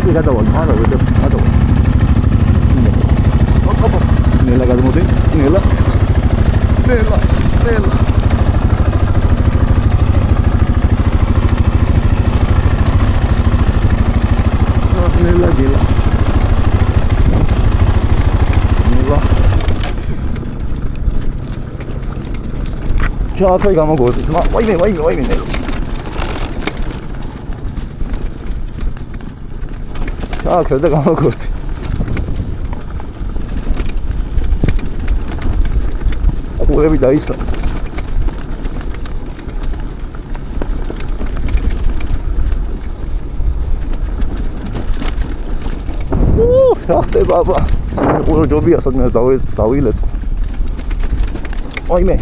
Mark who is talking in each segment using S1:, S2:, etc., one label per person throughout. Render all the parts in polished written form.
S1: კი გადავალ, არა ვედა, გადავალ. ოპ. ნელა გადმოდი, ნელა. ნელა. ნელა გილა. ნელა. ჩაათი გამოგოდი. ვაიმე. ჩააქრა და გამოგოდი. ყურები დაისვა. ხახტე ბაბა. ყურო ჯობია სადმე დავილეწ. ვაიმე.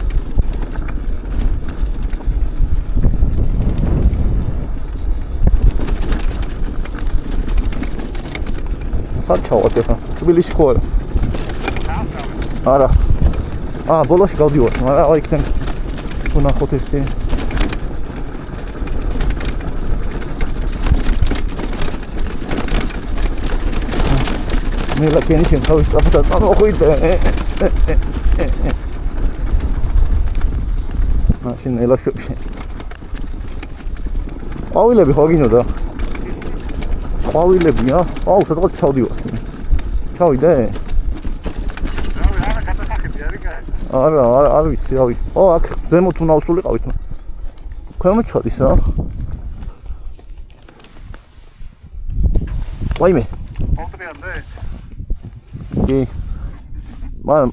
S1: საჩავად ახლა თბილისში ხო არა ბოლოში გავდივარ მაგრამ იქიდან ვნახოთ ესე მე ლაკენი შენ თავის წაფთა წამოხვიდე მაშინ ელაშობში ყვავილები ხო გინოდა ყვავილებია? აუ, სადღაც ჩავდივარ. ჩავიდე? არ ვიცი, რავი. აქ ზემოთ უნდა ვსულიყავით. ქვემოთ ჩადის რა. ვაიმე.
S2: მომტრიანდე?
S1: კი. მაგრამ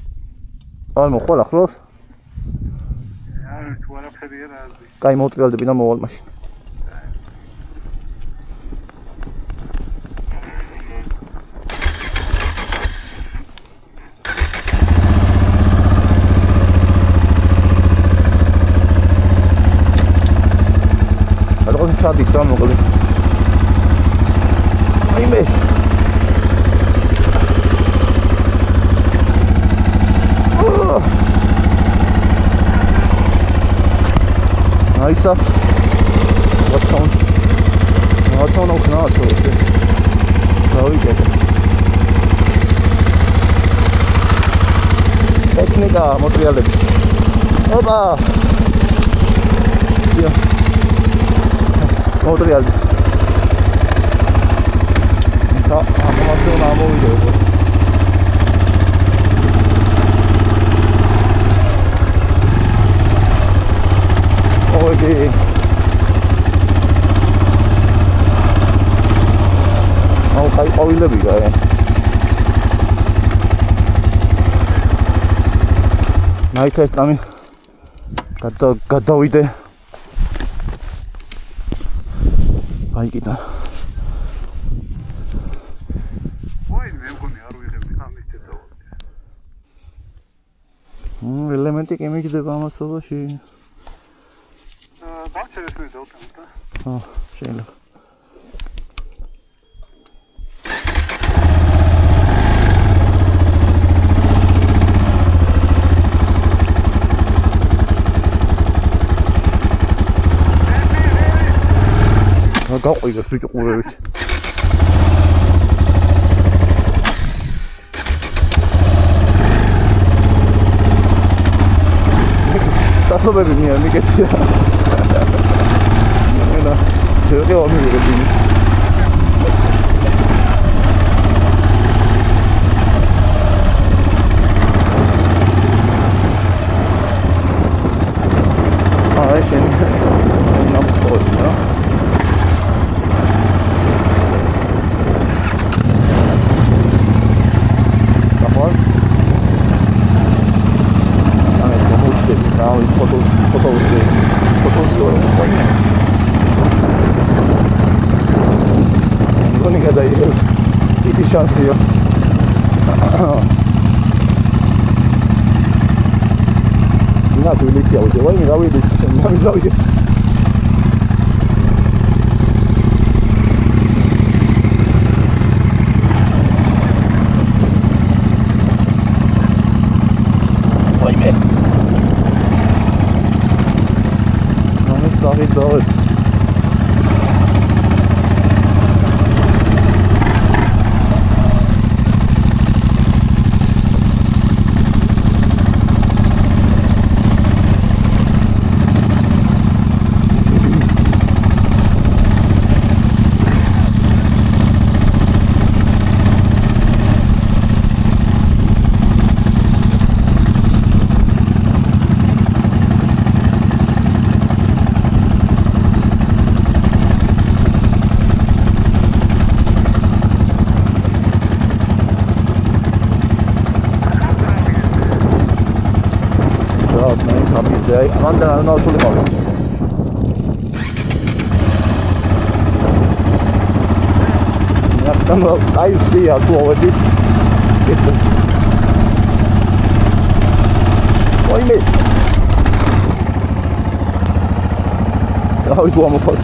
S1: მოხვალ ახლოს?
S2: თუ არაფერია რა აზრი.
S1: კაი, მომტრიალდები და მოვალ მაშინ. ჩადის რა მოკლე. აიმე. აიცა. ვაცაუნ უხნაათო ეს. გავიგე. ტექნიკა მოტრიალები. ოპა. მოტრიალი. და ამასთან ამოვიდე უკვე. ოღონდ აუ კაი ყვავილები გაე. მაიცა ეს წამი გადავიდე. აი კიდე.
S2: ვაიმე მგონი არ ვიღებდი ამის წესავალ.
S1: ელემენტი კი მიგდება ამასობაში.
S2: ბავშვებს მე დავტანო და.
S1: შეიძლება. გაყვიგეს ბიჭო ყურებით. დასობები მიგეთია. ენა, შეიძლება ამიგები. შენ ნამხოდი რა. Şansı yok. Na tu leci auto, vai mi dai di non mi dai. Vai me. Non mi sta ridot. Ai, manda no sulle cose. Stanno, dai, sì, al tuo, vedi? Poi me. Ciao, il tuo poi.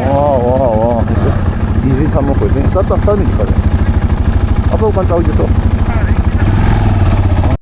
S1: Wow. Easy, siamo così. Sta mi fare. Apa bukan tahu gitu.